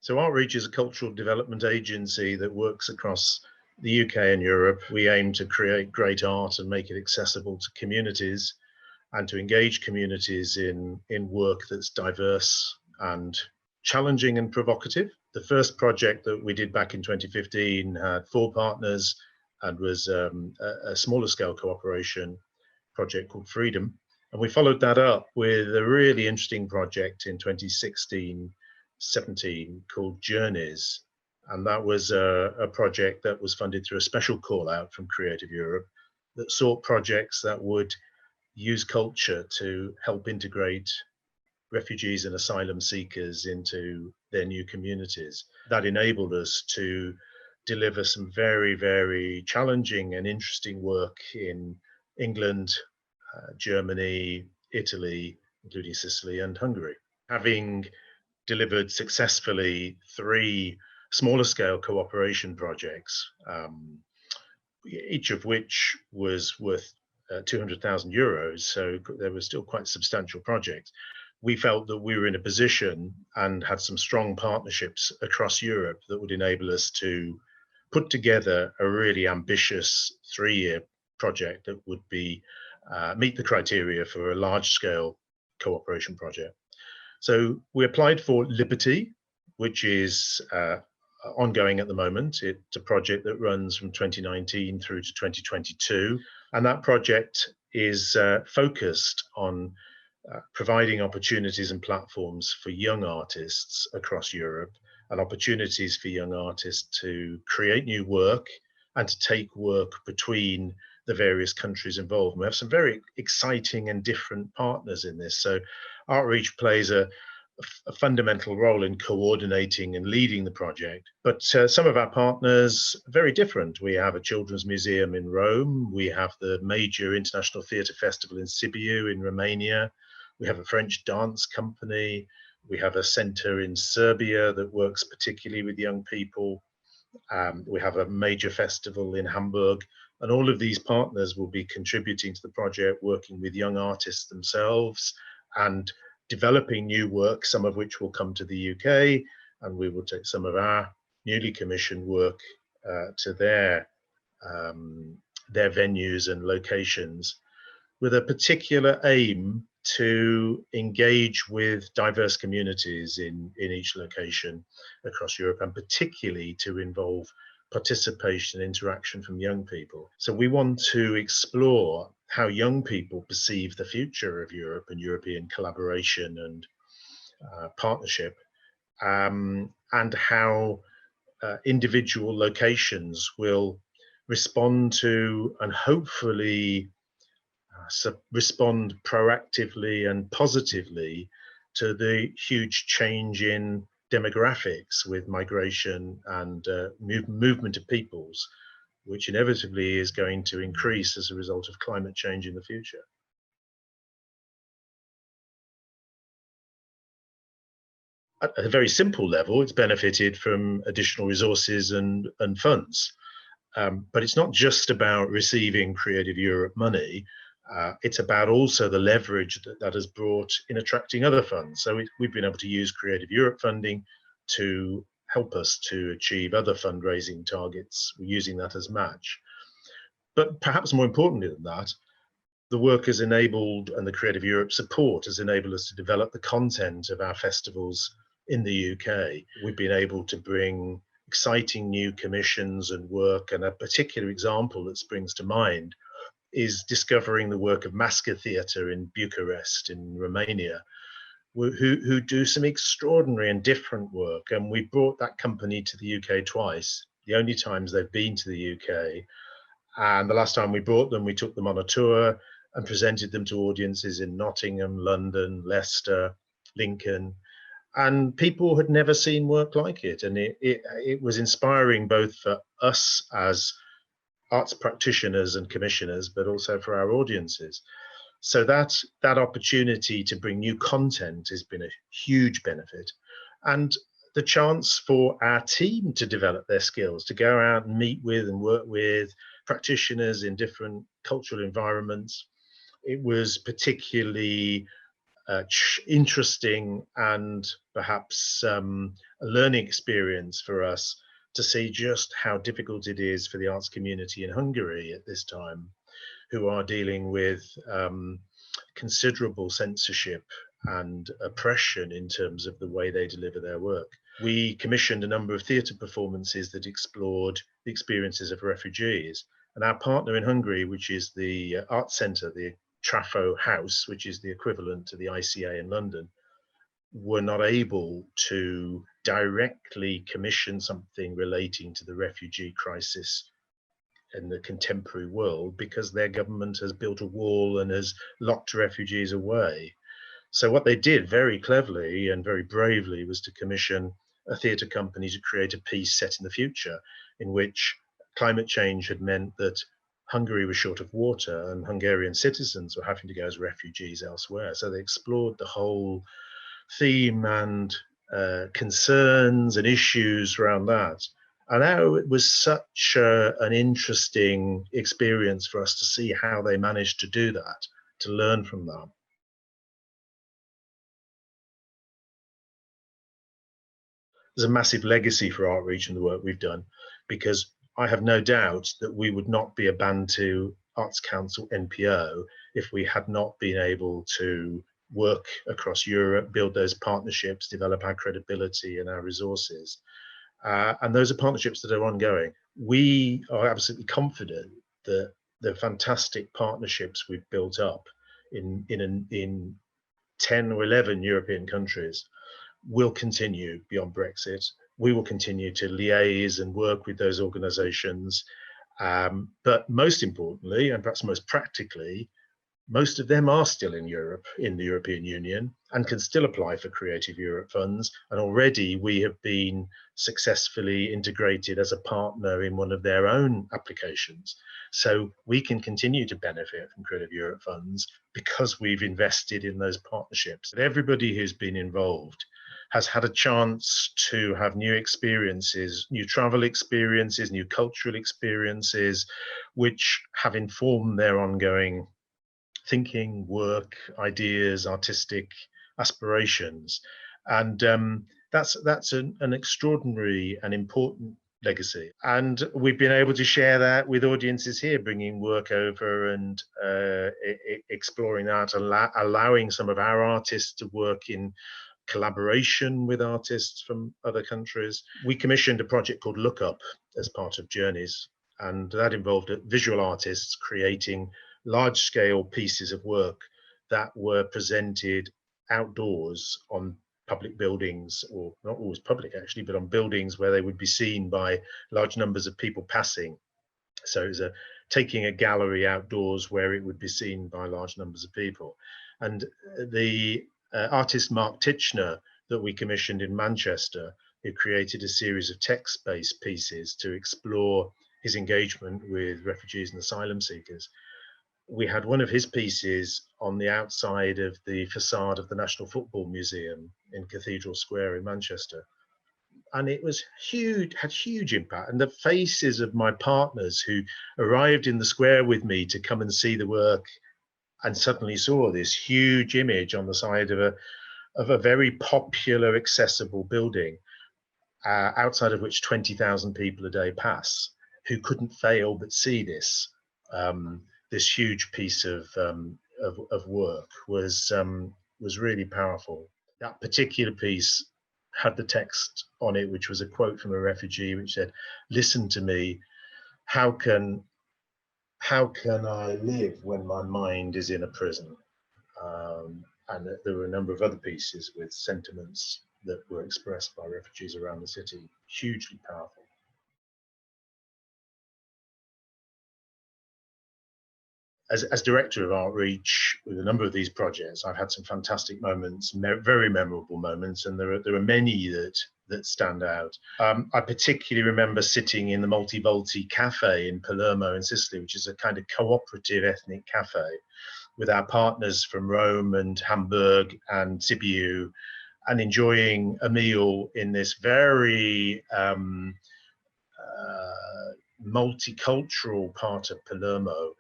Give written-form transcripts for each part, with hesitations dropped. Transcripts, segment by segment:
So ArtReach is a cultural development agency that works across the UK and Europe. We aim to create great art and make it accessible to communities and to engage communities in work that's diverse and challenging and provocative. The first project that we did back in 2015 had 4 partners and was a smaller scale cooperation project called Freedom. And we followed that up with a really interesting project in 2016-17 called Journeys. And that was a project that was funded through a special call out from Creative Europe that sought projects that would use culture to help integrate refugees and asylum seekers into their new communities. That enabled us to deliver some very, very challenging and interesting work in England, Germany, Italy, including Sicily and Hungary. Having delivered successfully 3 smaller scale cooperation projects, each of which was worth 200,000 euros, so they were still quite substantial projects. We felt that we were in a position and had some strong partnerships across Europe that would enable us to put together a really ambitious 3-year project that would be meet the criteria for a large-scale cooperation project. So we applied for Liberty, which is ongoing at the moment. It's a project that runs from 2019 through to 2022, and that project is focused on providing opportunities and platforms for young artists across Europe, and opportunities for young artists to create new work and to take work between the various countries involved. And we have some very exciting and different partners in this. So ArtReach plays a fundamental role in coordinating and leading the project. But some of our partners are very different. We have a children's museum in Rome. We have the major international theatre festival in Sibiu in Romania. We have a French dance company. We have a centre in Serbia that works particularly with young people. We have a major festival in Hamburg. And all of these partners will be contributing to the project, working with young artists themselves and developing new work, some of which will come to the UK, and we will take some of our newly commissioned work to their venues and locations, with a particular aim to engage with diverse communities in each location across Europe, and particularly to involve participation and interaction from young people. So we want to explore how young people perceive the future of Europe and European collaboration and partnership, and how individual locations will respond to and hopefully respond proactively and positively to the huge change in demographics with migration and movement of peoples, which inevitably is going to increase as a result of climate change in the future. At a very simple level, it's benefited from additional resources and funds. But it's not just about receiving Creative Europe money. It's about also the leverage that has brought in attracting other funds. So we've been able to use Creative Europe funding to help us to achieve other fundraising targets. We're using that as match. But perhaps more importantly than that, the work has enabled, and the Creative Europe support has enabled us to develop the content of our festivals in the UK. We've been able to bring exciting new commissions and work, and a particular example that springs to mind is discovering the work of Masca Theatre in Bucharest in Romania, who do some extraordinary and different work. And we brought that company to the UK twice, the only times they've been to the UK. And the last time we brought them, we took them on a tour and presented them to audiences in Nottingham, London, Leicester, Lincoln. And people had never seen work like it. And it was inspiring both for us as arts practitioners and commissioners, but also for our audiences. So that opportunity to bring new content has been a huge benefit. And the chance for our team to develop their skills, to go out and meet with and work with practitioners in different cultural environments. It was particularly interesting and perhaps a a learning experience for us to see just how difficult it is for the arts community in Hungary at this time, who are dealing with considerable censorship and oppression in terms of the way they deliver their work. We commissioned a number of theatre performances that explored the experiences of refugees. And our partner in Hungary, which is the Art Centre, the Trafo House, which is the equivalent to the ICA in London, were not able to directly commission something relating to the refugee crisis in the contemporary world because their government has built a wall and has locked refugees away. So what they did very cleverly and very bravely was to commission a theatre company to create a piece set in the future in which climate change had meant that Hungary was short of water and Hungarian citizens were having to go as refugees elsewhere. So they explored the whole theme and concerns and issues around that. And now it was such an interesting experience for us to see how they managed to do that, to learn from that. There's a massive legacy for ArtReach and the work we've done, because I have no doubt that we would not be a Bantu Arts Council NPO if we had not been able to work across Europe, build those partnerships, develop our credibility and our resources. And those are partnerships that are ongoing. We are absolutely confident that the fantastic partnerships we've built up in 10 or 11 European countries will continue beyond Brexit. We will continue to liaise and work with those organizations. But most importantly, and perhaps most practically, most of them are still in Europe, in the European Union, and can still apply for Creative Europe funds. And already we have been successfully integrated as a partner in one of their own applications. So we can continue to benefit from Creative Europe funds because we've invested in those partnerships. Everybody who's been involved has had a chance to have new experiences, new travel experiences, new cultural experiences, which have informed their ongoing thinking, work, ideas, artistic aspirations. And that's an extraordinary and important legacy. And we've been able to share that with audiences here, bringing work over and exploring that, allowing some of our artists to work in collaboration with artists from other countries. We commissioned a project called Look Up as part of Journeys, and that involved visual artists creating large-scale pieces of work that were presented outdoors on public buildings, or not always public actually, but on buildings where they would be seen by large numbers of people passing. So it was taking a gallery outdoors where it would be seen by large numbers of people. And the artist Mark Titchener that we commissioned in Manchester, who created a series of text-based pieces to explore his engagement with refugees and asylum seekers. We had one of his pieces on the outside of the facade of the National Football Museum in Cathedral Square in Manchester. And it was huge, had huge impact. And the faces of my partners who arrived in the square with me to come and see the work and suddenly saw this huge image on the side of a very popular, accessible building, outside of which 20,000 people a day pass, who couldn't fail but see this. This huge piece of work was really powerful. That particular piece had the text on it, which was a quote from a refugee, which said, "Listen to me. How can I live when my mind is in a prison?" And there were a number of other pieces with sentiments that were expressed by refugees around the city. Hugely powerful. As director of ArtReach with a number of these projects, I've had some fantastic moments, very memorable moments, and there are many that stand out. I particularly remember sitting in the Multivolti Cafe in Palermo in Sicily, which is a kind of cooperative ethnic cafe, with our partners from Rome and Hamburg and Sibiu, and enjoying a meal in this very multicultural part of Palermo.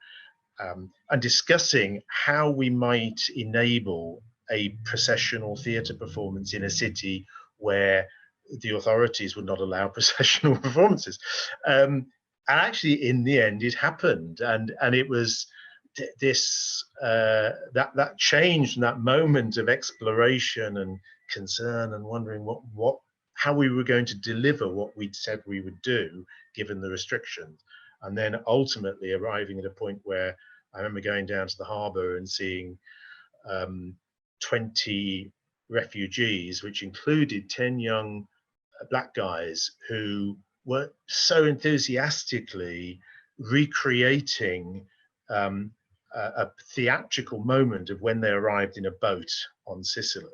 And discussing how we might enable a processional theatre performance in a city where the authorities would not allow processional performances. And actually, in the end, it happened, and it was this that change and that moment of exploration and concern and wondering what how we were going to deliver what we'd said we would do given the restrictions, and then ultimately arriving at a point where I remember going down to the harbour and seeing 20 refugees, which included 10 young black guys who were so enthusiastically recreating a theatrical moment of when they arrived in a boat on Sicily.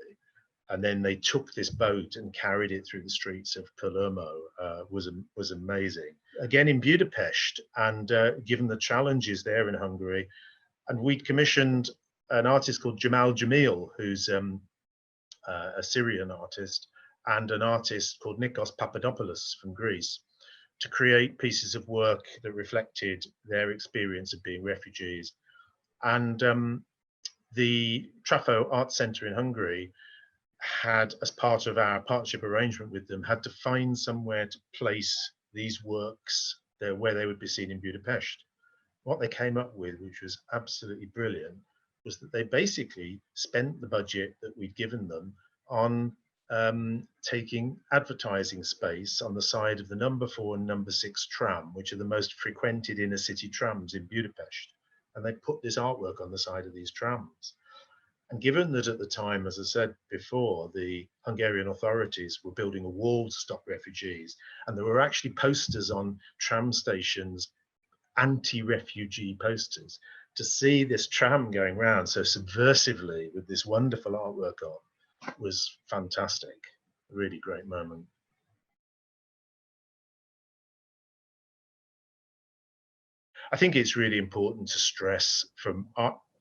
And then they took this boat and carried it through the streets of Palermo. Was amazing. Again in Budapest, and given the challenges there in Hungary, and we'd commissioned an artist called Jamal Jamil, who's a Syrian artist, and an artist called Nikos Papadopoulos from Greece, to create pieces of work that reflected their experience of being refugees. And the Trafo Art Centre in Hungary had, as part of our partnership arrangement with them, had to find somewhere to place these works there where they would be seen in Budapest. What they came up with, which was absolutely brilliant, was that they basically spent the budget that we'd given them on taking advertising space on the side of the number 4 and number 6 tram, which are the most frequented inner city trams in Budapest. And they put this artwork on the side of these trams. And given that at the time, as I said before, the Hungarian authorities were building a wall to stop refugees, and there were actually posters on tram stations, anti-refugee posters, to see this tram going round so subversively with this wonderful artwork on was fantastic. A really great moment. I think it's really important to stress from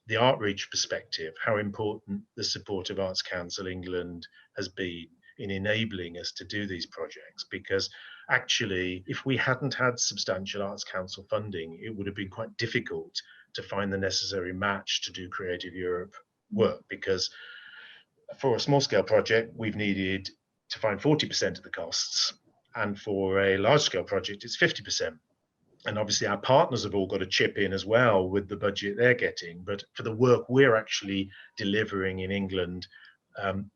the ArtReach perspective how important the support of Arts Council England has been in enabling us to do these projects, because actually if we hadn't had substantial Arts Council funding, it would have been quite difficult to find the necessary match to do Creative Europe work, because for a small scale project we've needed to find 40% of the costs, and for a large scale project it's 50%. And obviously our partners have all got to chip in as well with the budget they're getting. But for the work we're actually delivering in England,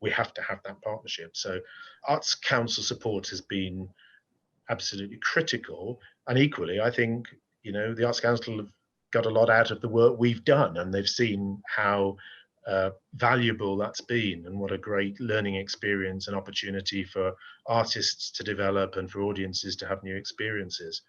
we have to have that partnership. So Arts Council support has been absolutely critical. And equally, I think, you know, the Arts Council have got a lot out of the work we've done, and they've seen how valuable that's been, and what a great learning experience and opportunity for artists to develop and for audiences to have new experiences.